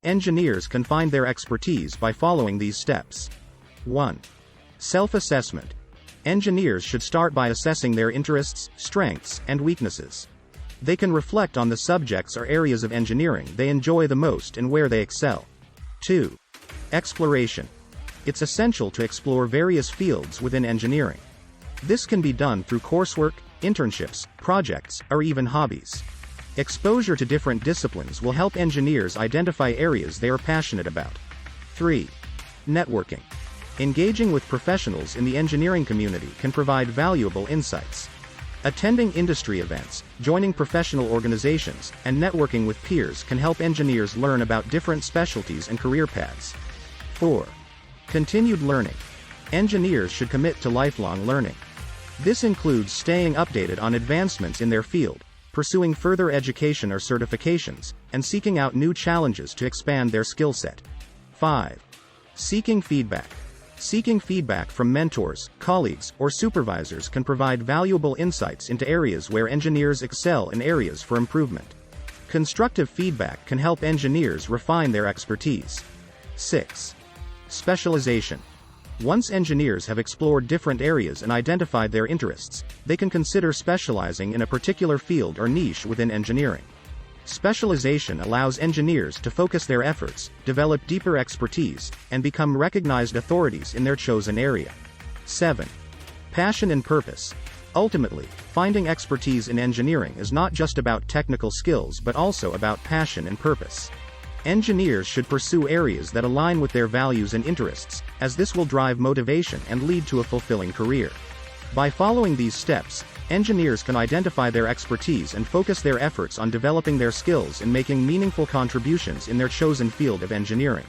Engineers can find their expertise by following these steps. 1. Self-assessment. Engineers should start by assessing their interests, strengths, and weaknesses. They can reflect on the subjects or areas of engineering they enjoy the most and where they excel. 2. Exploration. It's essential to explore various fields within engineering. This can be done through coursework, internships, projects, or even hobbies. Exposure to different disciplines will help engineers identify areas they are passionate about. 3. Networking. Engaging with professionals in the engineering community can provide valuable insights. Attending industry events, joining professional organizations, and networking with peers can help engineers learn about different specialties and career paths. 4. Continued learning. Engineers should commit to lifelong learning. This includes staying updated on advancements in their field, pursuing further education or certifications, and seeking out new challenges to expand their skill set. 5. Seeking feedback. Seeking feedback from mentors, colleagues, or supervisors can provide valuable insights into areas where engineers excel and areas for improvement. Constructive feedback can help engineers refine their expertise. 6. Specialization. Once engineers have explored different areas and identified their interests, they can consider specializing in a particular field or niche within engineering. Specialization allows engineers to focus their efforts, develop deeper expertise, and become recognized authorities in their chosen area. 7. Passion and purpose. Ultimately, finding expertise in engineering is not just about technical skills but also about passion and purpose. Engineers should pursue areas that align with their values and interests, as this will drive motivation and lead to a fulfilling career. By following these steps, engineers can identify their expertise and focus their efforts on developing their skills and making meaningful contributions in their chosen field of engineering.